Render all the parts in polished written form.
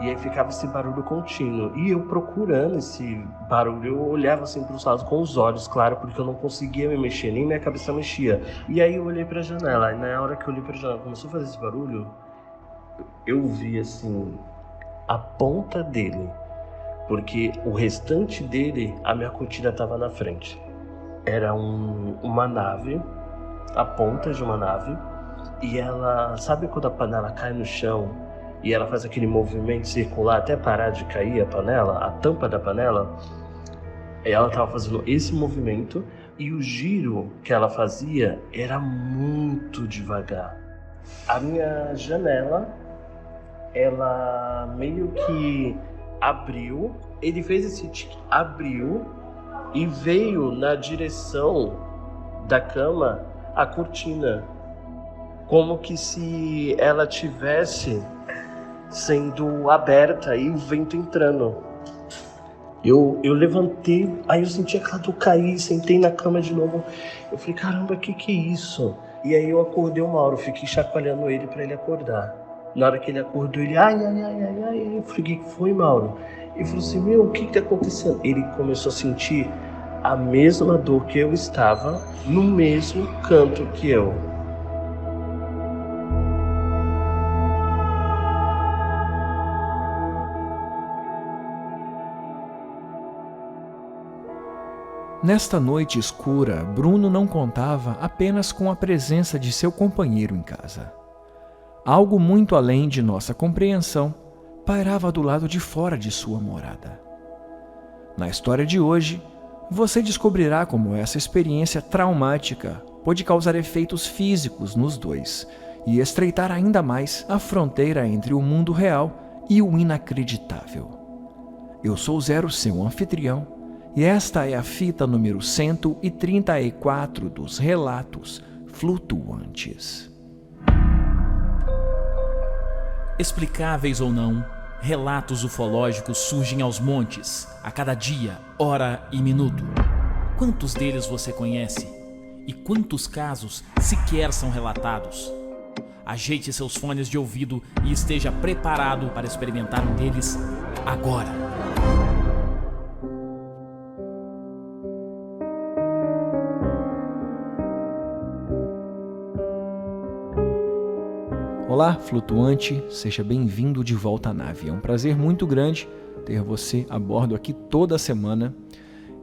E aí ficava esse barulho contínuo. E eu procurando esse barulho, eu olhava assim para os lados com os olhos, claro, porque eu não conseguia me mexer, nem minha cabeça mexia. E aí eu olhei para a janela, e na hora que eu olhei para a janela, começou a fazer esse barulho, eu vi assim a ponta dele, porque o restante dele, a minha cortina estava na frente. Era uma nave, a ponta de uma nave, e ela, sabe quando a panela cai no chão e ela faz aquele movimento circular até parar de cair a panela, a tampa da panela? Ela estava fazendo esse movimento e o giro que ela fazia era muito devagar. A minha janela, ela meio que abriu, ele fez esse tique, abriu e veio na direção da cama a cortina, como que se ela tivesse sendo aberta e o vento entrando. Eu levantei, aí eu senti aquela dor cair, sentei na cama de novo. Eu falei, caramba, que é isso? E aí eu acordei o Mauro, fiquei chacoalhando ele pra ele acordar. Na hora que ele acordou, ele, ai. Eu falei, o que foi, Mauro? Ele falou assim, meu, o que tá acontecendo? Ele começou a sentir a mesma dor que eu estava, no mesmo canto que eu. Nesta noite escura, Bruno não contava apenas com a presença de seu companheiro em casa. Algo muito além de nossa compreensão pairava do lado de fora de sua morada. Na história de hoje, você descobrirá como essa experiência traumática pode causar efeitos físicos nos dois e estreitar ainda mais a fronteira entre o mundo real e o inacreditável. Eu sou Zero, seu anfitrião, e esta é a fita número 134 dos Relatos Flutuantes. Explicáveis ou não, relatos ufológicos surgem aos montes, a cada dia, hora e minuto. Quantos deles você conhece? E quantos casos sequer são relatados? Ajeite seus fones de ouvido e esteja preparado para experimentar um deles agora. Olá, flutuante, seja bem-vindo de volta à nave. É um prazer muito grande ter você a bordo aqui toda semana.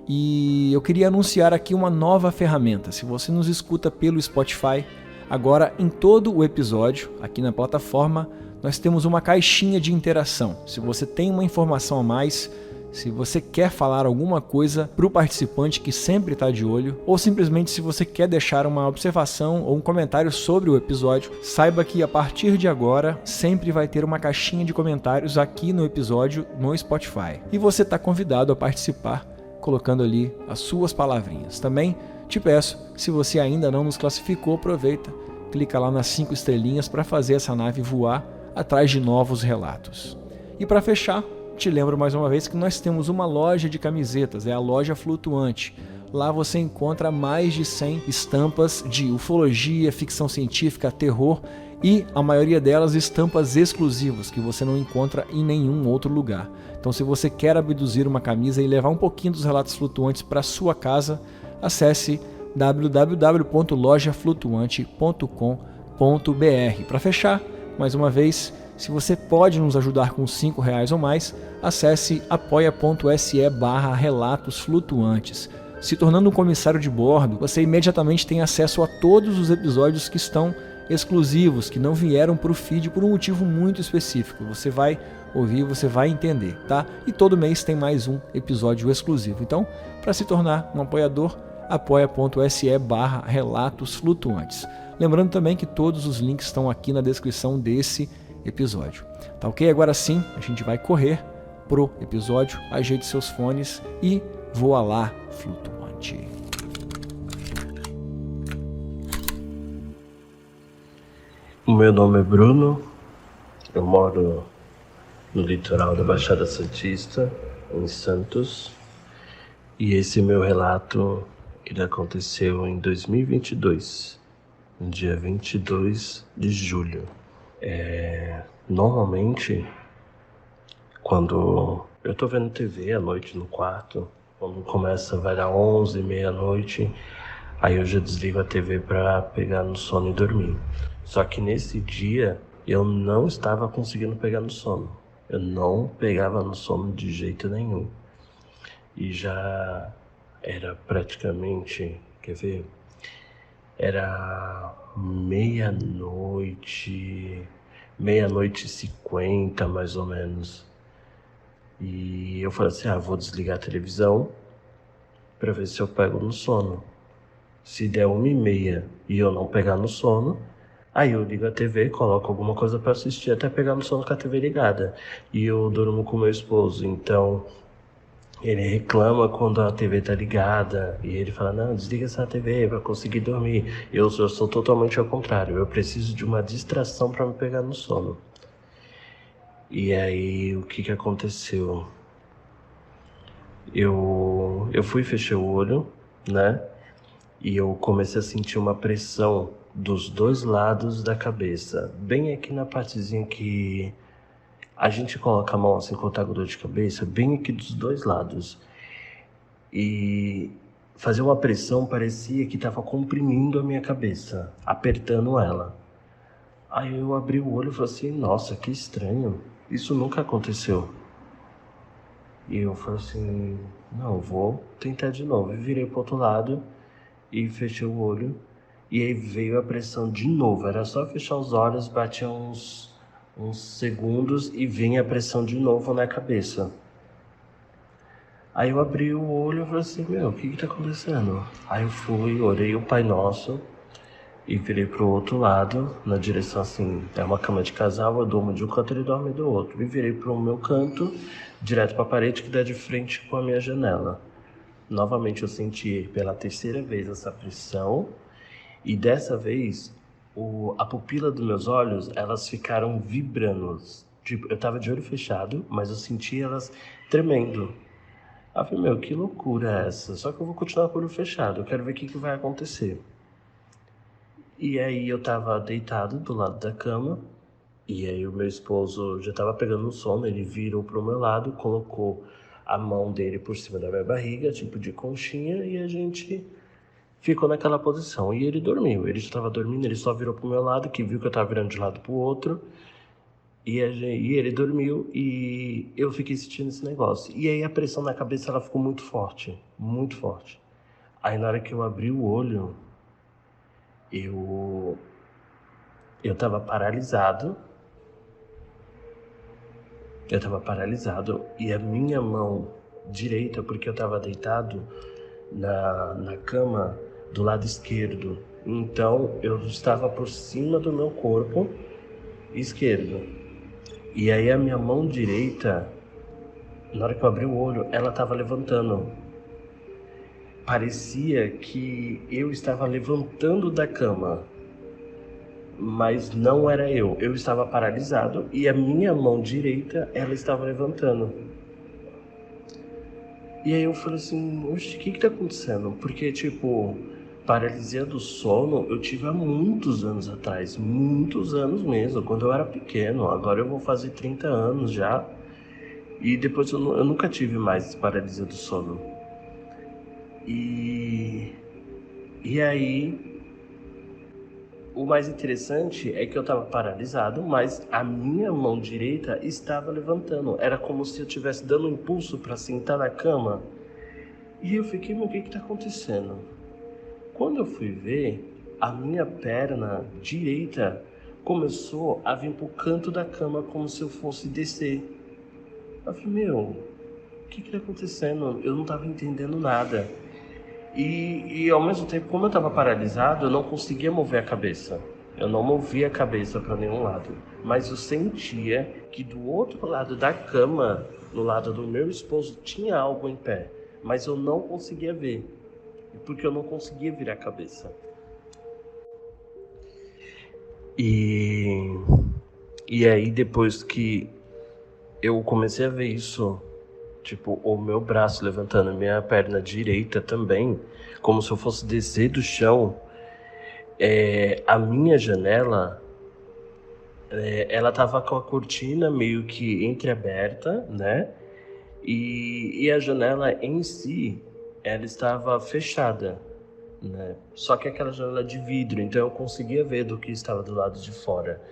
E eu queria anunciar aqui uma nova ferramenta. Se você nos escuta pelo Spotify, agora em todo o episódio, aqui na plataforma, nós temos uma caixinha de interação. Se você tem uma informação a mais, se você quer falar alguma coisa para o participante que sempre está de olho, ou simplesmente se você quer deixar uma observação ou um comentário sobre o episódio, saiba que a partir de agora sempre vai ter uma caixinha de comentários aqui no episódio no Spotify. E você está convidado a participar colocando ali as suas palavrinhas. Também te peço, se você ainda não nos classificou, aproveita, clica lá nas 5 estrelinhas para fazer essa nave voar atrás de novos relatos. E para fechar, te lembro mais uma vez que nós temos uma loja de camisetas, é a Loja Flutuante. Lá você encontra mais de 100 estampas de ufologia, ficção científica, terror e a maioria delas estampas exclusivas que você não encontra em nenhum outro lugar. Então, se você quer abduzir uma camisa e levar um pouquinho dos relatos flutuantes para sua casa, acesse www.lojaflutuante.com.br. Para fechar, mais uma vez, se você pode nos ajudar com R$5 ou mais, acesse apoia.se/relatos flutuantes. Se tornando um comissário de bordo, você imediatamente tem acesso a todos os episódios que estão exclusivos, que não vieram para o feed por um motivo muito específico. Você vai ouvir, você vai entender, tá? E todo mês tem mais um episódio exclusivo. Então, para se tornar um apoiador, apoia.se/relatos flutuantes. Lembrando também que todos os links estão aqui na descrição desse episódio. Tá ok? Agora sim, a gente vai correr pro episódio. Ajeite seus fones e voa lá, flutuante. O meu nome é Bruno, eu moro no litoral da Baixada Santista, em Santos, e esse meu relato ele aconteceu em 2022, no dia 22 de julho. Normalmente quando eu tô vendo TV à noite no quarto, quando começa, vai dar 11, meia-noite, aí eu já desligo a TV pra pegar no sono e dormir. Só que nesse dia, eu não estava conseguindo pegar no sono. Eu não pegava no sono de jeito nenhum. E já era praticamente, quer ver? Era meia-noite e 50 mais ou menos. E eu falei assim, vou desligar a televisão pra ver se eu pego no sono. Se der 1h30 e eu não pegar no sono, aí eu ligo a TV, coloco alguma coisa pra assistir até pegar no sono com a TV ligada. E eu durmo com meu esposo, então ele reclama quando a TV tá ligada e ele fala, não, desliga essa TV pra conseguir dormir. Eu sou totalmente ao contrário, eu preciso de uma distração pra me pegar no sono. E aí, o que aconteceu? Eu fui e fechei o olho, né? E eu comecei a sentir uma pressão dos dois lados da cabeça, bem aqui na partezinha que a gente coloca a mão assim quando tá com dor de cabeça, bem aqui dos dois lados. E fazer uma pressão parecia que tava comprimindo a minha cabeça, apertando ela. Aí eu abri o olho e falei assim, nossa, que estranho, isso nunca aconteceu. E eu falei assim, não, vou tentar de novo. E virei pro outro lado e fechei o olho. E aí veio a pressão de novo, era só fechar os olhos, batia uns segundos e vinha a pressão de novo na cabeça. Aí eu abri o olho e falei assim, o que tá acontecendo? Aí eu fui, orei o Pai Nosso e virei pro outro lado, na direção assim, é uma cama de casal, eu durmo de um canto e ele dorme do outro. E virei pro meu canto, direto pra parede que dá de frente com a minha janela. Novamente eu senti pela terceira vez essa pressão e dessa vez a pupila dos meus olhos, elas ficaram vibrando. Tipo, eu tava de olho fechado, mas eu senti elas tremendo. Aí eu falei, que loucura é essa? Só que eu vou continuar com o olho fechado, eu quero ver o que vai acontecer. E aí eu tava deitado do lado da cama, e aí o meu esposo já tava pegando no sono, ele virou pro meu lado, colocou a mão dele por cima da minha barriga, tipo de conchinha, e a gente ficou naquela posição. E ele dormiu, ele já tava dormindo, ele só virou pro meu lado, que viu que eu tava virando de lado pro outro, e ele dormiu, e eu fiquei sentindo esse negócio. E aí a pressão na cabeça, ela ficou muito forte, muito forte. Aí na hora que eu abri o olho, eu tava paralisado. E a minha mão direita, porque eu tava deitado na cama do lado esquerdo. Então eu estava por cima do meu corpo esquerdo. E aí a minha mão direita, na hora que eu abri o olho, ela estava levantando. Parecia que eu estava levantando da cama. Mas não era eu estava paralisado e a minha mão direita, ela estava levantando. E aí eu falei assim, oxe, o que tá acontecendo? Porque, tipo, paralisia do sono eu tive há muitos anos atrás, muitos anos mesmo, quando eu era pequeno. Agora eu vou fazer 30 anos já e depois eu nunca tive mais paralisia do sono. E aí... O mais interessante é que eu estava paralisado, mas a minha mão direita estava levantando. Era como se eu estivesse dando um impulso para sentar na cama. E eu fiquei, o que está acontecendo? Quando eu fui ver, a minha perna direita começou a vir pro canto da cama como se eu fosse descer. Eu falei, o que está acontecendo? Eu não estava entendendo nada. E ao mesmo tempo, como eu estava paralisado, eu não conseguia mover a cabeça. Eu não movia a cabeça para nenhum lado. Mas eu sentia que do outro lado da cama, no lado do meu esposo, tinha algo em pé. Mas eu não conseguia ver, porque eu não conseguia virar a cabeça. E aí depois que eu comecei a ver isso, tipo, o meu braço levantando, a minha perna direita também, como se eu fosse descer do chão, a minha janela, Ela tava com a cortina meio que entreaberta, né? E a janela em si, ela estava fechada, né? Só que aquela janela de vidro, então eu conseguia ver do que estava do lado de fora.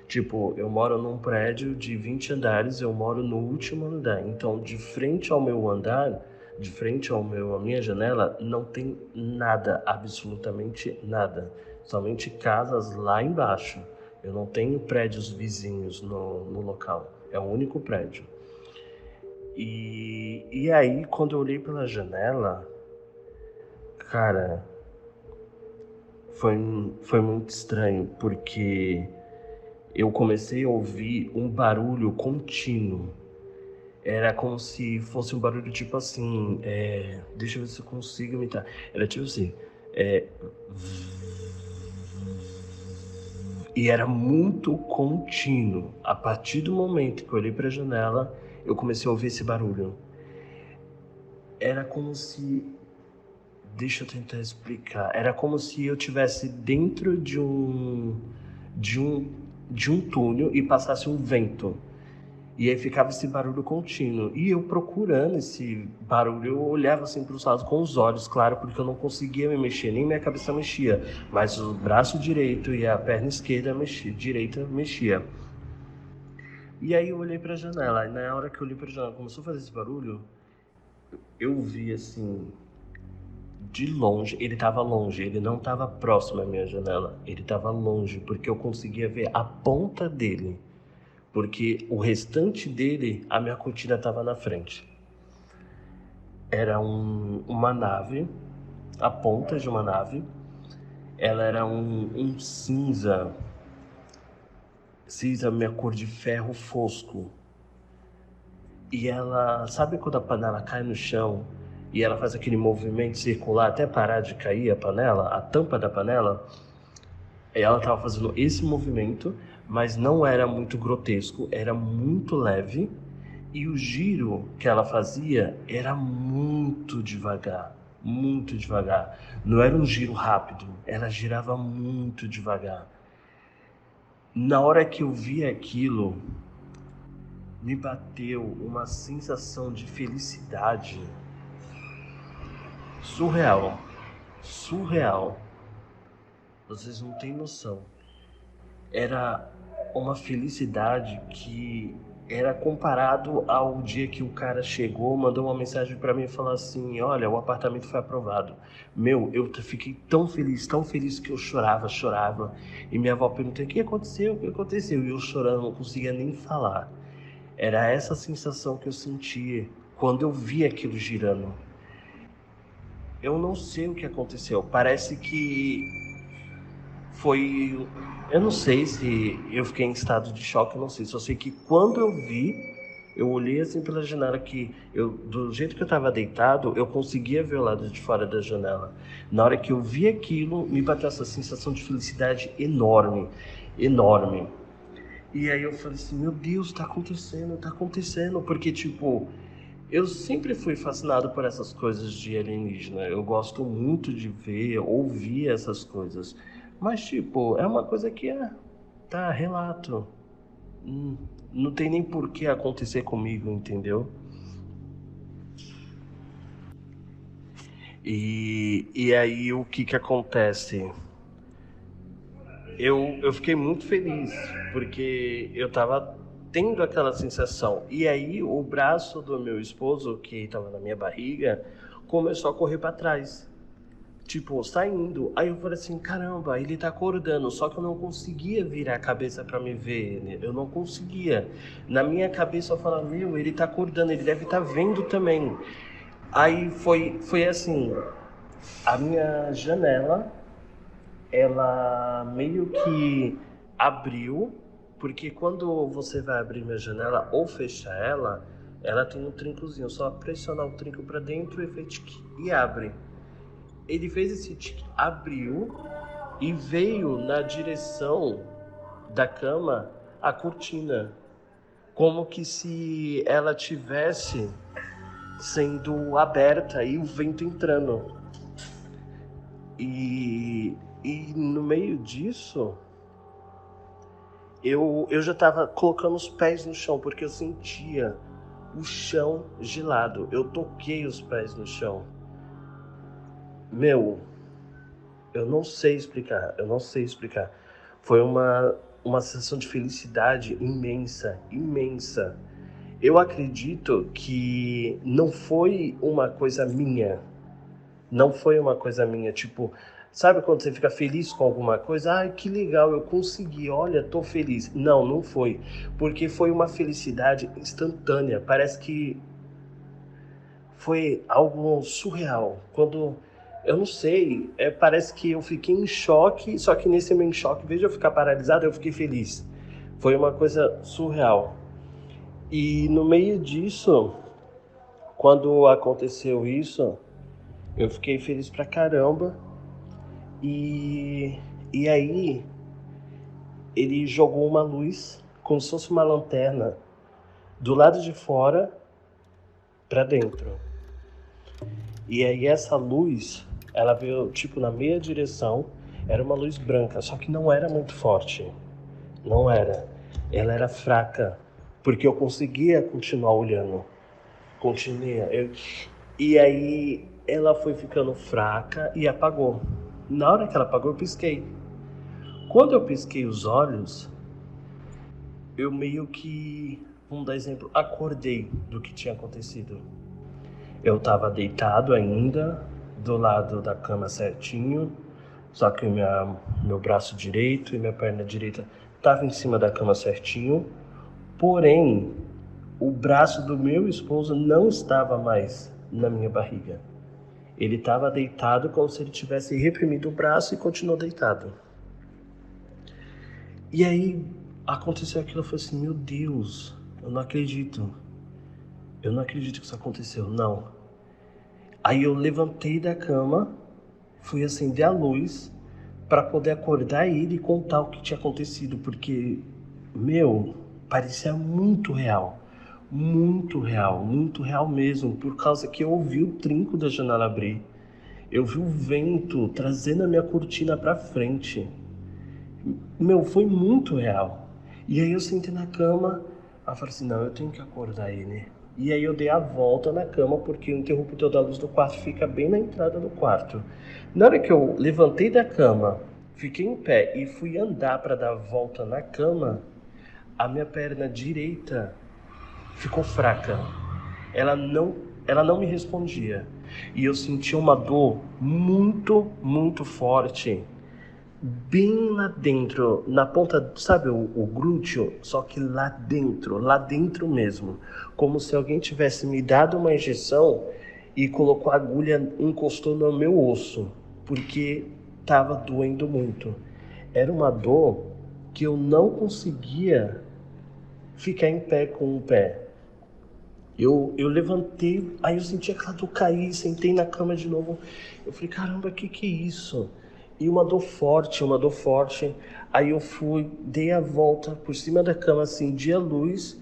Tipo, eu moro num prédio de 20 andares, eu moro no último andar. Então, de frente ao meu andar, de frente à minha janela, não tem nada, absolutamente nada. Somente casas lá embaixo. Eu não tenho prédios vizinhos no local. É o único prédio. E aí, quando eu olhei pela janela, cara, foi muito estranho, porque eu comecei a ouvir um barulho contínuo. Era como se fosse um barulho tipo assim, deixa eu ver se eu consigo imitar. Era tipo assim, é, e era muito contínuo. A partir do momento que eu olhei para a janela, eu comecei a ouvir esse barulho. Era como se, deixa eu tentar explicar. Era como se eu tivesse dentro de um, de um túnel e passasse um vento. E aí ficava esse barulho contínuo. E eu procurando esse barulho, eu olhava assim para os lados com os olhos, claro, porque eu não conseguia me mexer, nem minha cabeça mexia. Mas o braço direito e a perna direita mexia. E aí eu olhei para a janela, e na hora que eu olhei para a janela, começou a fazer esse barulho, eu vi assim, de longe, ele estava longe, ele não estava próximo à minha janela, ele estava longe, porque eu conseguia ver a ponta dele. Porque o restante dele, a minha cortina estava na frente. Era uma nave, a ponta de uma nave. Ela era um cinza, minha cor de ferro fosco. E ela, sabe quando a panela cai no chão e ela faz aquele movimento circular até parar de cair a panela, a tampa da panela? Ela estava fazendo esse movimento, mas não era muito grotesco, era muito leve. E o giro que ela fazia era muito devagar, muito devagar. Não era um giro rápido, ela girava muito devagar. Na hora que eu vi aquilo, me bateu uma sensação de felicidade surreal, surreal. Vocês não têm noção. Era uma felicidade que era comparado ao dia que o cara chegou, mandou uma mensagem pra mim e falou assim: olha, o apartamento foi aprovado. Meu, eu fiquei tão feliz que eu chorava. E minha avó perguntou: o que aconteceu? O que aconteceu? E eu chorando, não conseguia nem falar. Era essa sensação que eu sentia quando eu vi aquilo girando. Eu não sei o que aconteceu. Parece que foi... Eu não sei se eu fiquei em estado de choque, eu não sei. Só sei que quando eu vi, eu olhei assim pela janela do jeito que eu estava deitado, eu conseguia ver o lado de fora da janela. Na hora que eu vi aquilo, me bateu essa sensação de felicidade enorme, enorme. E aí eu falei assim, meu Deus, tá acontecendo. Porque, tipo, eu sempre fui fascinado por essas coisas de alienígena. Eu gosto muito de ver, ouvir essas coisas. Mas, tipo, é uma coisa que tá, relato. Não tem nem por que acontecer comigo, entendeu? E aí, o que acontece? Eu fiquei muito feliz, porque eu tava tendo aquela sensação. E aí, o braço do meu esposo, que tava na minha barriga, começou a correr para trás. Tipo, saindo. Aí eu falei assim, caramba, ele tá acordando. Só que eu não conseguia virar a cabeça pra me ver ele. Eu não conseguia. Na minha cabeça eu falava, meu, ele tá acordando, ele deve estar vendo também. Aí foi assim, a minha janela, ela meio que abriu, porque quando você vai abrir minha janela ou fechar ela tem um trincozinho. Só pressionar o trinco pra dentro e abre. Ele fez esse tique, abriu e veio na direção da cama a cortina, como que se ela tivesse sendo aberta e o vento entrando. E no meio disso, eu já tava colocando os pés no chão, porque eu sentia o chão gelado. Eu toquei os pés no chão. Meu, eu não sei explicar, eu não sei explicar. Foi uma sensação de felicidade imensa, imensa. Eu acredito que não foi uma coisa minha. Não foi uma coisa minha, tipo, sabe quando você fica feliz com alguma coisa? Ai, que legal, eu consegui, olha, tô feliz. Não, não foi. Porque foi uma felicidade instantânea. Parece que foi algo surreal. Quando, eu não sei, parece que eu fiquei em choque, só que nesse meu choque, em vez de eu ficar paralisado, eu fiquei feliz. Foi uma coisa surreal. E no meio disso, quando aconteceu isso, eu fiquei feliz pra caramba. E aí, ele jogou uma luz, como se fosse uma lanterna, do lado de fora pra dentro. E aí essa luz, ela veio tipo na meia direção, era uma luz branca, só que não era muito forte. Não era. Ela era fraca, porque eu conseguia continuar olhando. E aí ela foi ficando fraca e apagou. Na hora que ela apagou, eu pisquei. Quando eu pisquei os olhos, eu meio que, vamos dar exemplo, acordei do que tinha acontecido. Eu estava deitado ainda, do lado da cama certinho, só que meu braço direito e minha perna direita estavam em cima da cama certinho, porém, o braço do meu esposo não estava mais na minha barriga. Ele estava deitado como se ele tivesse reprimido o braço e continuou deitado. E aí aconteceu aquilo, eu falei assim, meu Deus, eu não acredito. Eu não acredito que isso aconteceu, não. Aí eu levantei da cama, fui acender a luz para poder acordar ele e contar o que tinha acontecido, porque, meu, parecia muito real. Muito real mesmo, por causa que eu ouvi o trinco da janela abrir. Eu vi o vento trazendo a minha cortina para frente. Meu, foi muito real. E aí eu sentei na cama, eu falei assim, não, eu tenho que acordar ele. E aí eu dei a volta na cama, porque o interruptor da luz do quarto fica bem na entrada do quarto. Na hora que eu levantei da cama, fiquei em pé e fui andar para dar a volta na cama, a minha perna direita ficou fraca. Ela não me respondia. E eu senti uma dor muito forte, bem lá dentro, na ponta, sabe o glúteo? Só que lá dentro mesmo. Como se alguém tivesse me dado uma injeção e colocou a agulha, encostou no meu osso, porque estava doendo muito. Era uma dor que eu não conseguia ficar em pé com o pé. Eu levantei, aí eu senti aquela dor cair, sentei na cama de novo. Eu falei, caramba, que é isso? E uma dor forte. Aí eu fui, dei a volta por cima da cama, acendi a luz.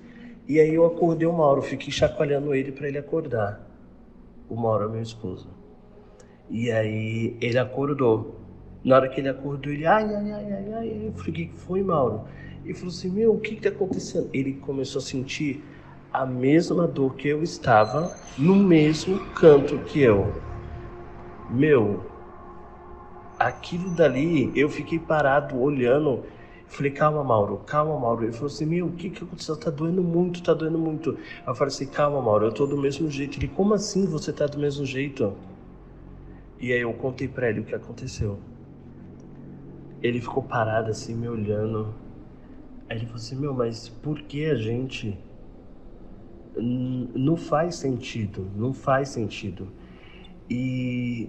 E aí eu acordei o Mauro, fiquei chacoalhando ele para ele acordar. O Mauro é meu esposo. E aí ele acordou. Na hora que ele acordou, ele, ai. Eu falei, o que foi, Mauro? Ele falou assim, meu, o que tá acontecendo? Ele começou a sentir a mesma dor que eu estava, no mesmo canto que eu. Meu, aquilo dali, eu fiquei parado, olhando. Falei, calma, Mauro. Ele falou assim, meu, o que aconteceu? Tá doendo muito. Eu falei assim, calma, Mauro, eu tô do mesmo jeito. Ele, como assim você tá do mesmo jeito? E aí eu contei pra ele o que aconteceu. Ele ficou parado assim, me olhando. Aí ele falou assim, meu, mas por que a gente... Não faz sentido. E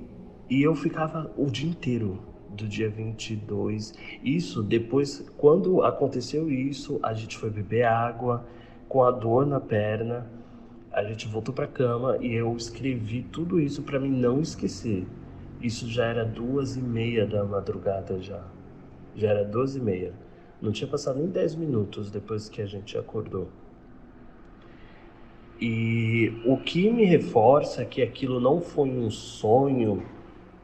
eu ficava o dia inteiro do dia 22. Isso, depois, quando aconteceu isso, a gente foi beber água com a dor na perna. A gente voltou pra cama e eu escrevi tudo isso pra mim não esquecer. Isso já era 2h30 da madrugada já. Já era 2h30. Não tinha passado nem 10 minutos depois que a gente acordou. E o que me reforça que aquilo não foi um sonho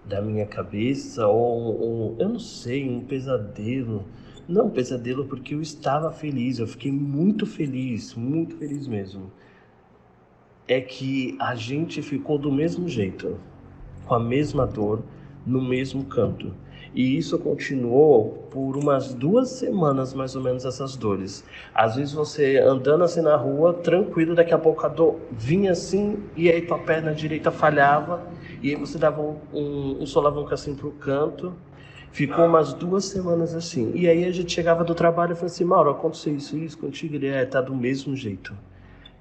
da minha cabeça ou eu não sei, um pesadelo. Não, pesadelo porque eu estava feliz, eu fiquei muito feliz mesmo. É que a gente ficou do mesmo jeito, com a mesma dor, no mesmo canto. E isso continuou por umas 2 semanas, mais ou menos, essas dores. Às vezes você andando assim na rua, tranquilo, daqui a pouco a dor vinha assim, e aí tua perna direita falhava, e aí você dava um solavanco assim pro canto. Ficou umas 2 semanas assim. E aí a gente chegava do trabalho e falava assim, Mauro, aconteceu isso contigo? Ele, tá do mesmo jeito.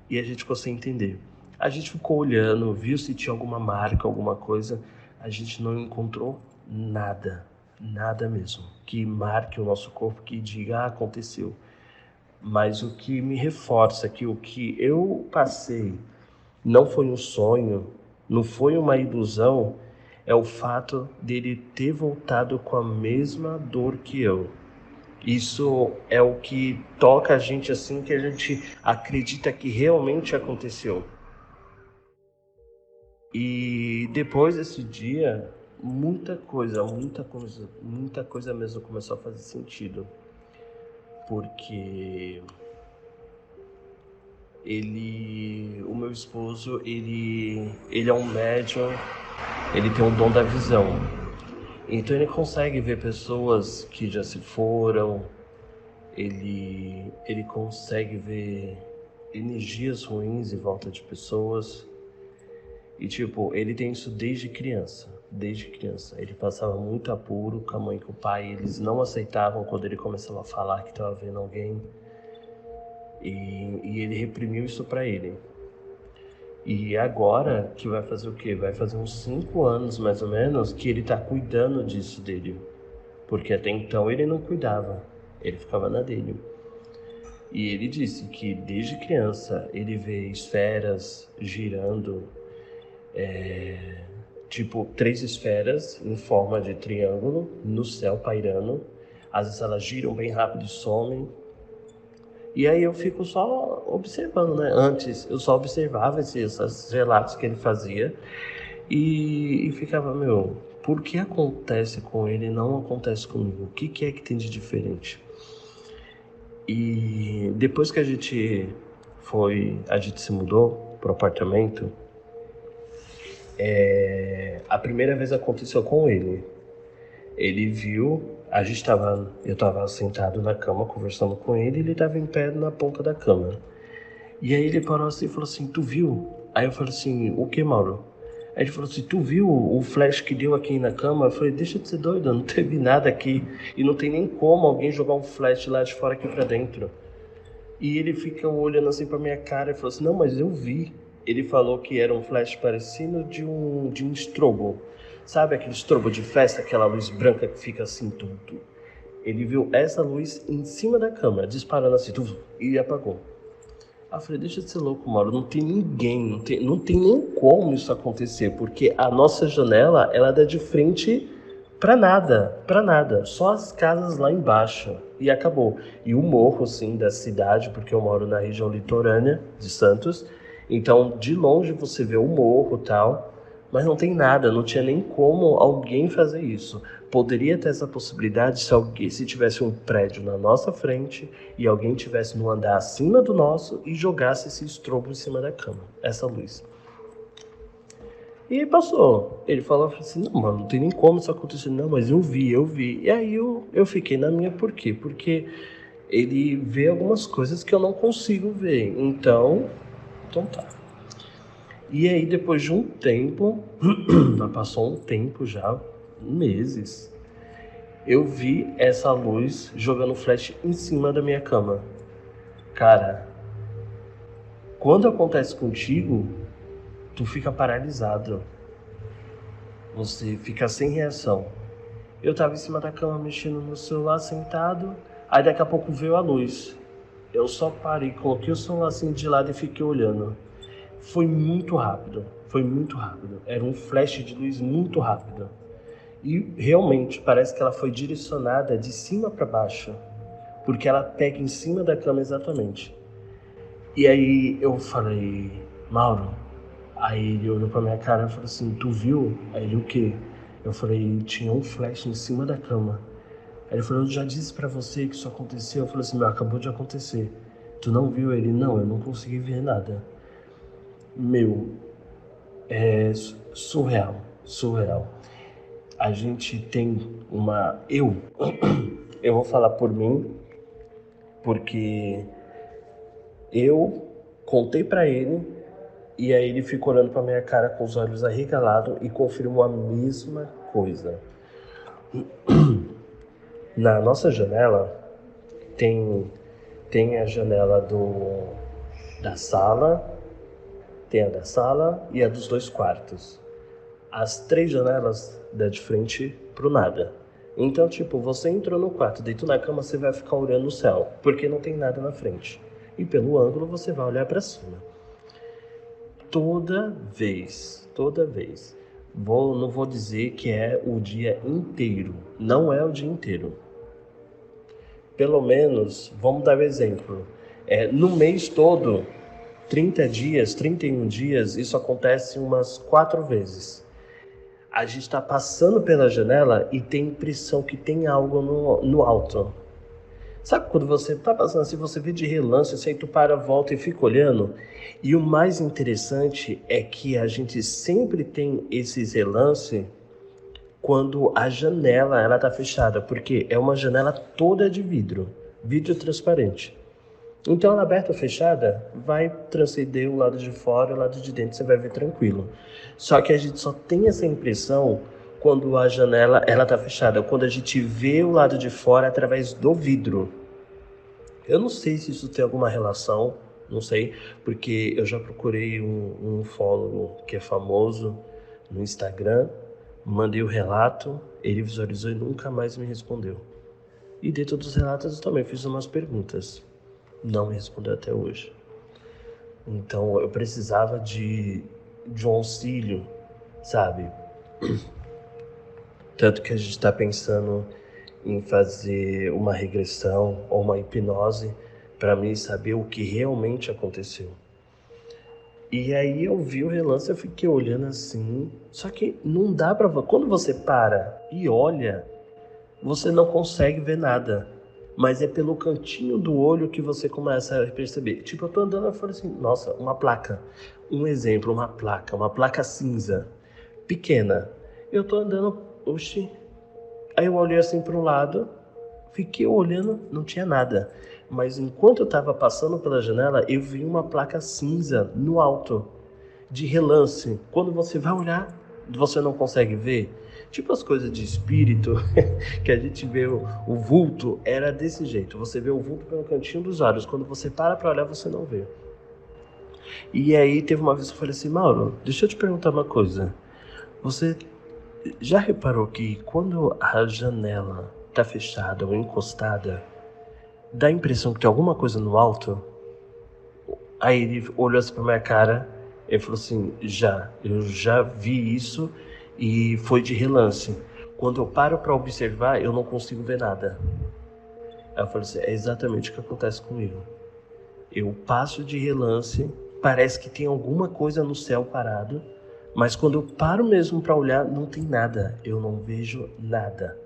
E a gente ficou sem entender. A gente ficou olhando, viu se tinha alguma marca, alguma coisa. A gente não encontrou nada, nada mesmo, que marque o nosso corpo, que diga, aconteceu. Mas o que me reforça que o que eu passei não foi um sonho, não foi uma ilusão, é o fato dele ter voltado com a mesma dor que eu. Isso é o que toca a gente assim, que a gente acredita que realmente aconteceu. E depois desse dia, muita coisa mesmo começou a fazer sentido. Porque o meu esposo, ele é um médium, ele tem o dom da visão. Então ele consegue ver pessoas que já se foram, ele consegue ver energias ruins em volta de pessoas. E tipo, ele tem isso desde criança. Ele passava muito apuro com a mãe e com o pai, eles não aceitavam quando ele começava a falar que estava vendo alguém. E ele reprimiu isso pra ele. E agora, que vai fazer o quê? Vai fazer uns 5 anos, mais ou menos, que ele tá cuidando disso dele. Porque até então ele não cuidava, ele ficava na dele. E ele disse que desde criança ele vê esferas girando, tipo 3 esferas em forma de triângulo no céu pairando. Às vezes elas giram bem rápido e somem. E aí eu fico só observando, né? Antes eu só observava esses relatos que ele fazia e ficava, por que acontece com ele e não acontece comigo? O que é que tem de diferente? E depois que a gente se mudou pro apartamento, a primeira vez aconteceu com ele. Ele viu, eu estava sentado na cama conversando com ele e ele estava em pé na ponta da cama. E aí ele parou assim e falou assim, tu viu? Aí eu falei assim, o que, Mauro? Aí ele falou assim, tu viu o flash que deu aqui na cama? Eu falei, deixa de ser doido, não teve nada aqui. E não tem nem como alguém jogar um flash lá de fora aqui pra dentro. E ele fica olhando assim pra minha cara e falou assim, não, mas eu vi. Ele falou que era um flash parecido de um strobo. Sabe aquele strobo de festa, aquela luz branca que fica assim, tudo. Ele viu essa luz em cima da cama, disparando assim, e apagou. Aí eu falei, deixa de ser louco, Mauro, não tem ninguém, não tem nem como isso acontecer, porque a nossa janela, ela dá de frente pra nada, só as casas lá embaixo, e acabou. E o morro, assim, da cidade, porque eu moro na região litorânea de Santos, então de longe você vê o morro e tal, mas não tem nada, não tinha nem como alguém fazer isso. Poderia ter essa possibilidade se tivesse um prédio na nossa frente e alguém tivesse no andar acima do nosso e jogasse esse estrobo em cima da cama, essa luz. E passou. Ele falou assim, não, mano, não tem nem como isso acontecer. Não, mas eu vi. E aí eu fiquei na minha, por quê? Porque ele vê algumas coisas que eu não consigo ver. Então tá. E aí, depois de um tempo, passou um tempo já, meses, eu vi essa luz jogando flash em cima da minha cama. Cara, quando acontece contigo, tu fica paralisado. Você fica sem reação. Eu tava em cima da cama mexendo no celular, sentado, aí daqui a pouco veio a luz. Eu só parei, coloquei o celular assim de lado e fiquei olhando. Foi muito rápido. Era um flash de luz muito rápido. E realmente parece que ela foi direcionada de cima para baixo, porque ela pega em cima da cama exatamente. E aí eu falei, Mauro, aí ele olhou pra minha cara e falou assim, tu viu? Aí ele, o quê? Eu falei, tinha um flash em cima da cama. Aí ele falou, eu já disse pra você que isso aconteceu. Eu falei assim, meu, acabou de acontecer. Tu não viu ele? Não, eu não consegui ver nada. Meu, é surreal, surreal. A gente tem uma... Eu vou falar por mim, porque eu contei pra ele e aí ele ficou olhando pra minha cara com os olhos arregalados e confirmou a mesma coisa. Na nossa janela tem a janela da sala, tem a da sala e a dos 2 quartos. As 3 janelas dão de frente pro nada. Então, tipo, você entrou no quarto, deitou na cama, você vai ficar olhando o céu, porque não tem nada na frente. E pelo ângulo você vai olhar pra cima. Toda vez. Não vou dizer que é o dia inteiro. Não é o dia inteiro. Pelo menos, vamos dar um exemplo. No mês todo, 30 dias, 31 dias, isso acontece umas 4 vezes. A gente está passando pela janela e tem a impressão que tem algo no alto. Sabe quando você está passando assim, você vê de relance, assim, tu para, volta e fica olhando? E o mais interessante é que a gente sempre tem esses relances quando a janela ela tá fechada, porque é uma janela toda de vidro transparente. Então ela aberta ou fechada vai transcender o lado de fora e o lado de dentro, você vai ver tranquilo. Só que a gente só tem essa impressão quando a janela ela tá fechada, quando a gente vê o lado de fora através do vidro. Eu não sei se isso tem alguma relação, não sei, porque eu já procurei um ufólogo que é famoso no Instagram, mandei o relato, ele visualizou e nunca mais me respondeu. E dentro dos relatos eu também fiz umas perguntas. Não me respondeu até hoje. Então eu precisava de um auxílio, sabe? Tanto que a gente está pensando em fazer uma regressão ou uma hipnose para mim saber o que realmente aconteceu. E aí eu vi o relance, eu fiquei olhando assim, só que não dá pra... Quando você para e olha, você não consegue ver nada, mas é pelo cantinho do olho que você começa a perceber. Tipo, eu tô andando e falo assim, nossa, uma placa. Um exemplo, uma placa cinza, pequena. Eu tô andando, oxi. Aí eu olhei assim pro lado, fiquei olhando, não tinha nada. Mas enquanto eu estava passando pela janela, eu vi uma placa cinza no alto, de relance. Quando você vai olhar, você não consegue ver. Tipo as coisas de espírito, que a gente vê o vulto, era desse jeito. Você vê o vulto pelo cantinho dos olhos. Quando você para olhar, você não vê. E aí teve uma vez que eu falei assim, Mauro, deixa eu te perguntar uma coisa. Você já reparou que quando a janela está fechada ou encostada, dá a impressão que tem alguma coisa no alto? Aí ele olhou assim pra minha cara e falou assim, eu já vi isso e foi de relance. Quando eu paro pra observar, eu não consigo ver nada. Aí eu falei assim, é exatamente o que acontece comigo. Eu passo de relance, parece que tem alguma coisa no céu parado, mas quando eu paro mesmo pra olhar, não tem nada. Eu não vejo nada.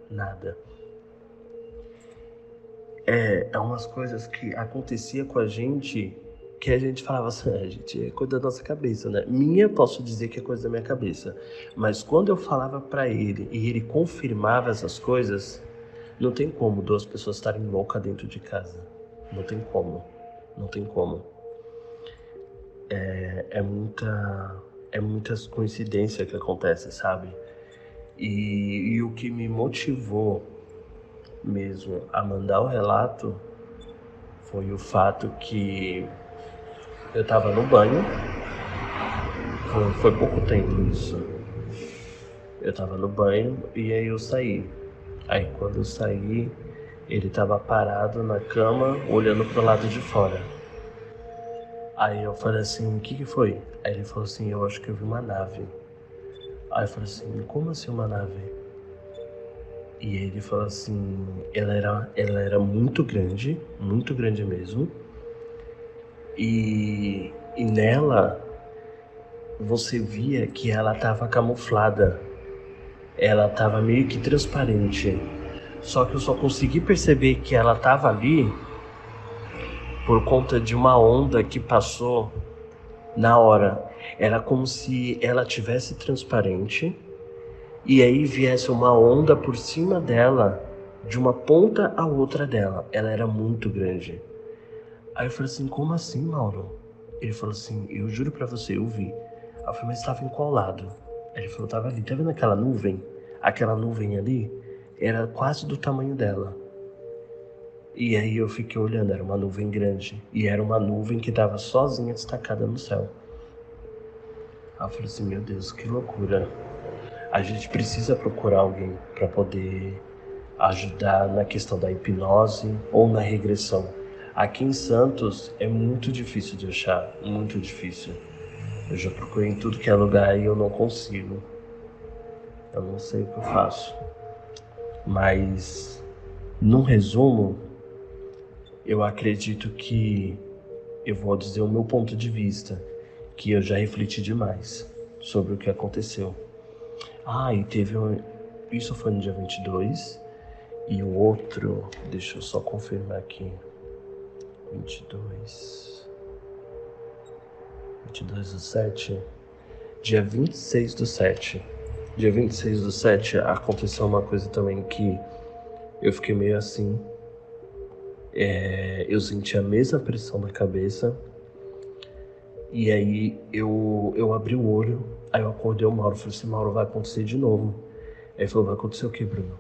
É umas coisas que acontecia com a gente, que a gente falava assim, a gente é coisa da nossa cabeça, né? Minha, posso dizer que é coisa da minha cabeça. Mas quando eu falava pra ele e ele confirmava essas coisas, não tem como 2 pessoas estarem loucas dentro de casa. Não tem como. É muitas coincidências que acontecem, sabe? E o que me motivou mesmo a mandar o relato foi o fato que eu tava no banho, foi pouco tempo isso. Eu tava no banho e aí eu saí. Aí quando eu saí, ele tava parado na cama, olhando pro lado de fora. Aí eu falei assim, o que foi? Aí ele falou assim, eu acho que eu vi uma nave. Aí eu falei assim, como assim uma nave? E ele falou assim, ela era muito grande mesmo. E nela, você via que ela estava camuflada. Ela estava meio que transparente. Só que eu só consegui perceber que ela tava ali por conta de uma onda que passou na hora. Era como se ela tivesse transparente e aí viesse uma onda por cima dela, de uma ponta à outra dela. Ela era muito grande. Aí eu falei assim, como assim, Mauro? Ele falou assim, eu juro pra você, eu vi. Aí eu falei, mas estava em qual lado? Aí ele falou, tava ali, tá vendo aquela nuvem? Aquela nuvem ali era quase do tamanho dela. E aí eu fiquei olhando, era uma nuvem grande. E era uma nuvem que tava sozinha destacada no céu. Aí eu falei assim, meu Deus, que loucura. A gente precisa procurar alguém para poder ajudar na questão da hipnose ou na regressão. Aqui em Santos é muito difícil de achar, muito difícil. Eu já procurei em tudo que é lugar e eu não consigo. Eu não sei o que eu faço. Mas, num resumo, eu acredito que eu vou dizer o meu ponto de vista, que eu já refleti demais sobre o que aconteceu. E teve isso foi no dia 22 e o outro, deixa eu só confirmar aqui, 22 do 7, dia 26 do 7. Dia 26 do 7 aconteceu uma coisa também que eu fiquei meio assim. Eu senti a mesma pressão na cabeça. E aí eu abri o olho, aí eu acordei o Mauro, falei assim, Mauro, vai acontecer de novo. Aí ele falou, vai acontecer o quê, Bruno?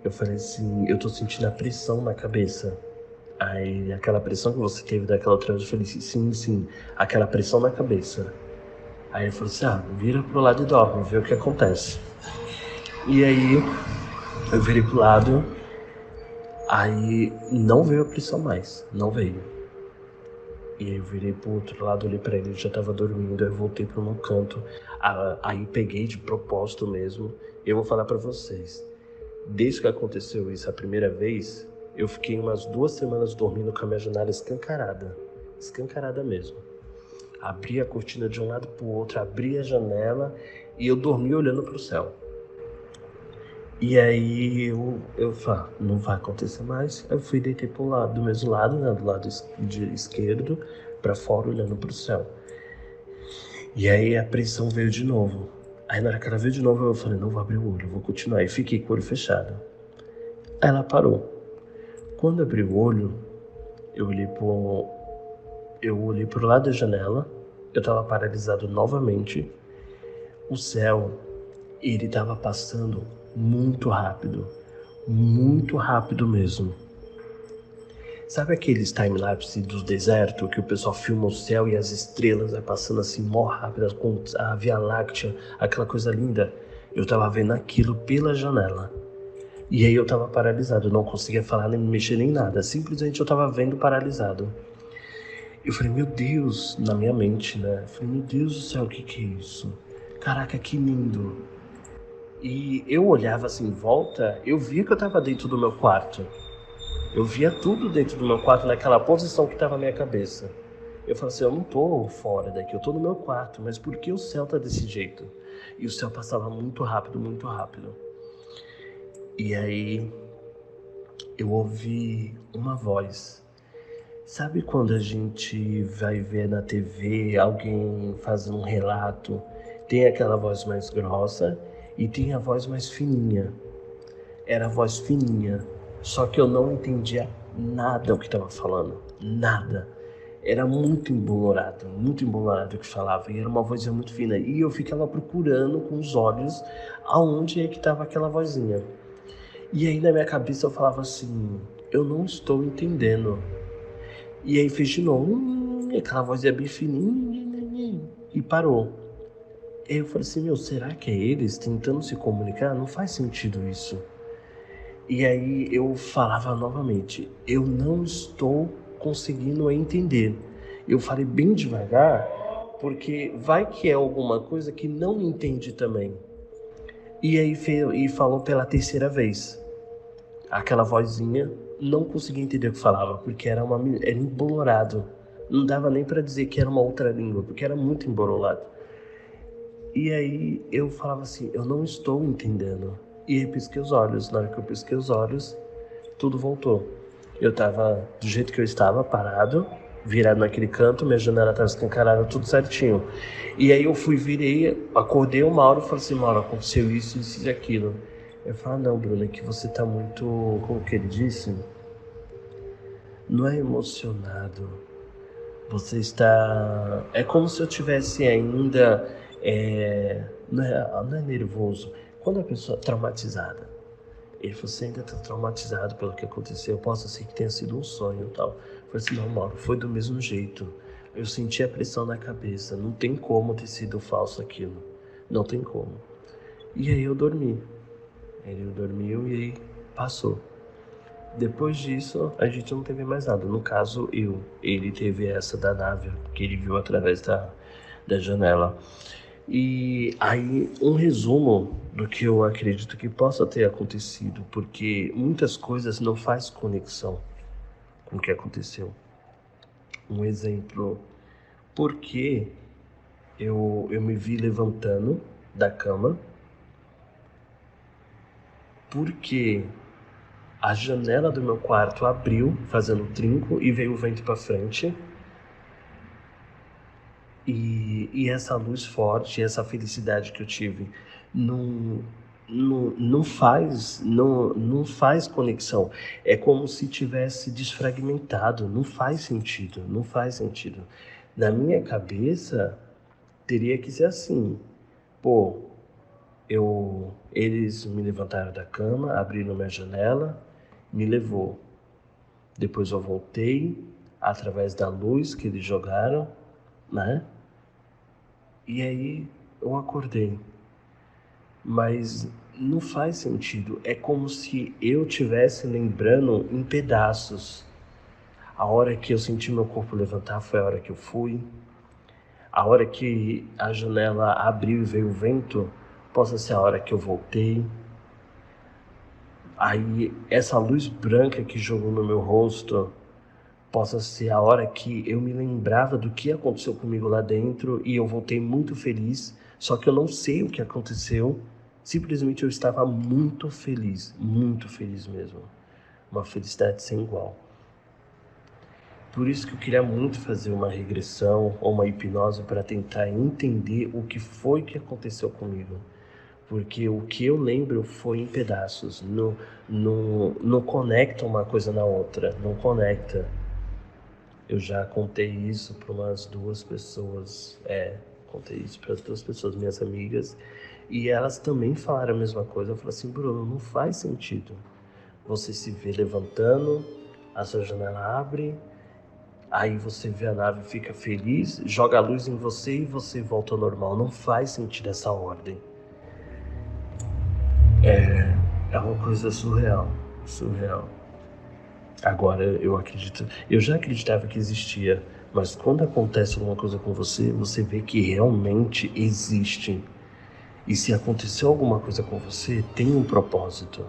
Eu falei assim, eu tô sentindo a pressão na cabeça. Aí aquela pressão que você teve daquela outra vez, eu falei assim, sim, aquela pressão na cabeça. Aí ele falou assim, vira pro lado e dorme, vê o que acontece. E aí eu virei pro lado, aí não veio a pressão mais, não veio. E aí eu virei pro outro lado, olhei pra ele já tava dormindo, aí eu voltei pro meu canto. Aí peguei de propósito mesmo. Eu vou falar pra vocês, desde que aconteceu isso a primeira vez, eu fiquei umas 2 semanas dormindo com a minha janela escancarada mesmo. Abri a cortina de um lado pro outro, abri a janela e eu dormi olhando pro céu. E aí eu falei, não vai acontecer mais. Eu fui deitei pro lado, do mesmo lado, né, do lado esquerdo, pra fora, olhando pro céu. E aí a pressão veio de novo. Aí na hora que ela veio de novo, eu falei, não vou abrir o olho, eu vou continuar. E fiquei com o olho fechado. Aí ela parou. Quando eu abri o olho, eu olhei pro lado da janela, eu tava paralisado novamente. O céu, ele tava passando muito rápido mesmo. Sabe aqueles time-lapse do deserto que o pessoal filma o céu e as estrelas vai passando assim mó rápido, com a Via Láctea, aquela coisa linda? Eu tava vendo aquilo pela janela. E aí eu tava paralisado, eu não conseguia falar, nem mexer, nem nada. Simplesmente eu tava vendo paralisado. Eu falei, meu Deus, na minha mente, né? Eu falei, meu Deus do céu, o que é isso? Caraca, que lindo. E eu olhava assim em volta, eu via que eu tava dentro do meu quarto. Eu via tudo dentro do meu quarto, naquela posição que tava a minha cabeça. Eu falei assim, eu não tô fora daqui, eu tô no meu quarto, mas por que o céu tá desse jeito? E o céu passava muito rápido, muito rápido. E aí eu ouvi uma voz. Sabe quando a gente vai ver na TV alguém fazendo um relato? Tem aquela voz mais grossa e tem a voz mais fininha. Era a voz fininha, só que eu não entendia nada o que estava falando, nada. Era muito embolorado o que falava, e era uma vozinha muito fina. E eu ficava procurando com os olhos aonde é que estava aquela vozinha. E aí na minha cabeça eu falava assim, eu não estou entendendo. E aí fez de novo, aquela voz é bem fininha, e parou. Aí eu falei assim, será que é eles tentando se comunicar? Não faz sentido isso. E aí eu falava novamente, eu não estou conseguindo entender. Eu falei bem devagar, porque vai que é alguma coisa que não entende também. E aí falou pela terceira vez. Aquela vozinha, não conseguia entender o que falava, porque era embolorado. Não dava nem para dizer que era uma outra língua, porque era muito embolorado. E aí eu falava assim, eu não estou entendendo. E aí pisquei os olhos. Na hora que eu pisquei os olhos, tudo voltou. Eu tava do jeito que eu estava, parado, virado naquele canto, minha janela tava escancarada, tudo certinho. E aí eu virei, acordei o Mauro e falei assim, Mauro, aconteceu isso e aquilo. Eu falei, não, Bruno, é que você tá muito, como que ele disse? Não é emocionado. Você está... É como se eu tivesse ainda... Não é nervoso. Quando a pessoa é traumatizada. Ele falou, você ainda está traumatizado pelo que aconteceu. Posso ser que tenha sido um sonho e tal. Eu falei assim, não, Mauro, foi do mesmo jeito. Eu senti a pressão na cabeça. Não tem como ter sido falso aquilo. Não tem como. E aí eu dormi. Ele dormiu e aí passou. Depois disso, a gente não teve mais nada. No caso, ele teve essa da nave, que ele viu através da janela. E aí, um resumo do que eu acredito que possa ter acontecido, porque muitas coisas não faz conexão com o que aconteceu. Um exemplo, porque eu me vi levantando da cama, porque a janela do meu quarto abriu, fazendo trinco, e veio o vento para frente. E essa luz forte, essa felicidade que eu tive, não faz conexão. É como se tivesse desfragmentado. Não faz sentido, não faz sentido. Na minha cabeça, teria que ser assim. Pô, eles me levantaram da cama, abriram minha janela, me levou. Depois eu voltei, através da luz que eles jogaram, né? E aí eu acordei. Mas não faz sentido. É como se eu estivesse lembrando em pedaços. A hora que eu senti meu corpo levantar foi a hora que eu fui. A hora que a janela abriu e veio o vento, possa ser a hora que eu voltei. Aí essa luz branca que jogou no meu rosto possa ser a hora que eu me lembrava do que aconteceu comigo lá dentro e eu voltei muito feliz, só que eu não sei o que aconteceu, simplesmente eu estava muito feliz mesmo, uma felicidade sem igual. Por isso que eu queria muito fazer uma regressão ou uma hipnose para tentar entender o que foi que aconteceu comigo. Porque o que eu lembro foi em pedaços, não conecta uma coisa na outra, não conecta. Eu já contei isso para umas 2 pessoas, contei isso para as 2 pessoas, minhas amigas, e elas também falaram a mesma coisa. Eu falei assim, Bruno, não faz sentido. Você se vê levantando, a sua janela abre, aí você vê a nave, fica feliz, joga a luz em você e você volta ao normal. Não faz sentido essa ordem. É uma coisa surreal. Agora eu acredito, eu já acreditava que existia, mas quando acontece alguma coisa com você, você vê que realmente existe. E se aconteceu alguma coisa com você, tem um propósito.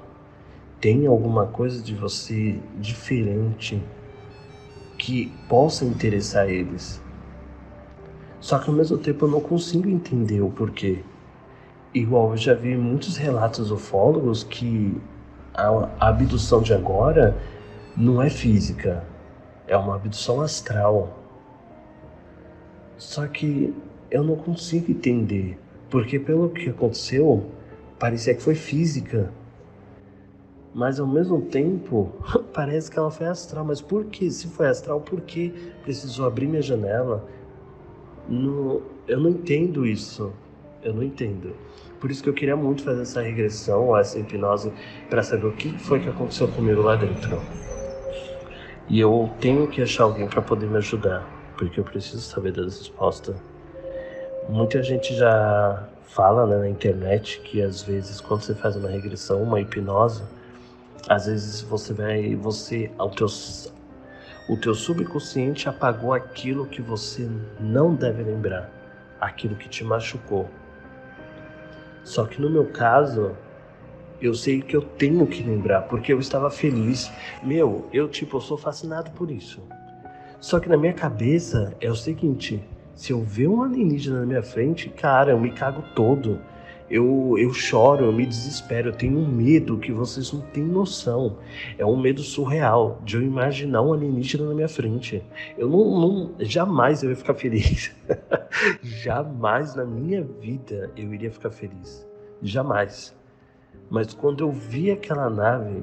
Tem alguma coisa de você diferente que possa interessar eles. Só que ao mesmo tempo eu não consigo entender o porquê. Igual eu já vi muitos relatos ufólogos que a abdução de agora não é física, é uma abdução astral. Só que eu não consigo entender, porque pelo que aconteceu, parecia que foi física. Mas ao mesmo tempo, parece que ela foi astral. Mas por que? Se foi astral, por que precisou abrir minha janela? Eu não entendo isso. Eu não entendo. Por isso que eu queria muito fazer essa regressão, essa hipnose, para saber o que foi que aconteceu comigo lá dentro. E eu tenho que achar alguém para poder me ajudar, porque eu preciso saber das respostas. Muita gente já fala, né, na internet que às vezes quando você faz uma regressão, uma hipnose, às vezes o teu subconsciente apagou aquilo que você não deve lembrar, aquilo que te machucou. Só que no meu caso, eu sei que eu tenho que lembrar, porque eu estava feliz. Eu sou fascinado por isso. Só que na minha cabeça é o seguinte, se eu ver um alienígena na minha frente, cara, eu me cago todo. Eu choro, eu me desespero, eu tenho um medo que vocês não têm noção. É um medo surreal de eu imaginar um alienígena na minha frente. Jamais eu ia ficar feliz. Jamais na minha vida eu iria ficar feliz. Jamais. Mas quando eu vi aquela nave,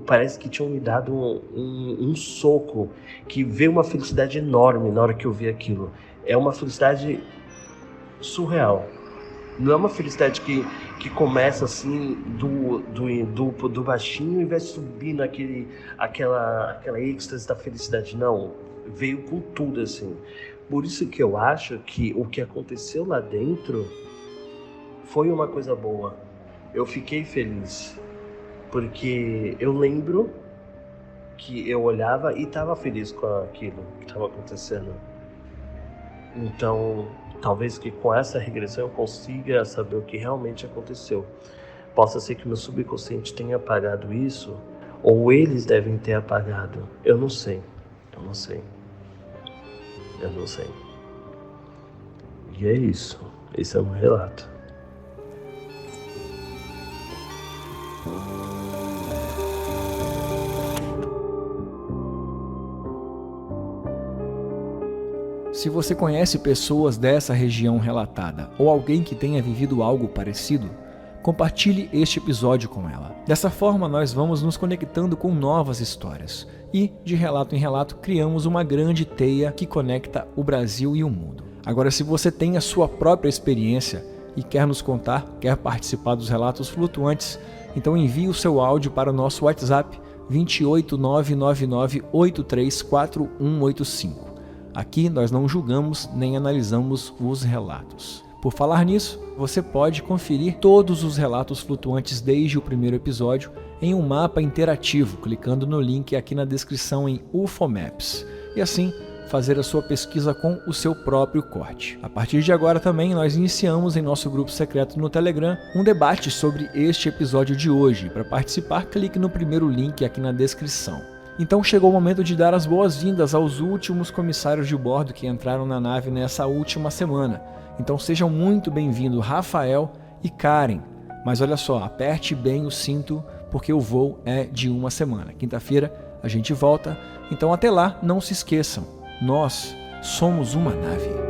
parece que tinham me dado um soco, que veio uma felicidade enorme na hora que eu vi aquilo. É uma felicidade surreal. Não é uma felicidade que começa assim do baixinho e vai subindo aquela êxtase da felicidade. Não, veio com tudo assim. Por isso que eu acho que o que aconteceu lá dentro foi uma coisa boa. Eu fiquei feliz, porque eu lembro que eu olhava e estava feliz com aquilo que estava acontecendo. Então, talvez que com essa regressão eu consiga saber o que realmente aconteceu. Possa ser que meu subconsciente tenha apagado isso, ou eles devem ter apagado. Eu não sei. E é isso. Esse é o meu relato. Se você conhece pessoas dessa região relatada ou alguém que tenha vivido algo parecido, compartilhe este episódio com ela. Dessa forma, nós vamos nos conectando com novas histórias e, de relato em relato, criamos uma grande teia que conecta o Brasil e o mundo. Agora, se você tem a sua própria experiência e quer nos contar, quer participar dos relatos flutuantes, então envie o seu áudio para o nosso WhatsApp 28999834185. Aqui nós não julgamos nem analisamos os relatos. Por falar nisso, você pode conferir todos os relatos flutuantes desde o primeiro episódio em um mapa interativo, clicando no link aqui na descrição em UFO Maps. E assim, fazer a sua pesquisa com o seu próprio corte. A partir de agora também nós iniciamos em nosso grupo secreto no Telegram um debate sobre este episódio de hoje. Para participar, clique no primeiro link aqui na descrição. Então chegou o momento de dar as boas-vindas aos últimos comissários de bordo que entraram na nave nessa última semana. Então sejam muito bem-vindos Rafael e Karen. Mas olha só, aperte bem o cinto porque o voo é de uma semana. Quinta-feira a gente volta. Então até lá, não se esqueçam, nós somos uma nave.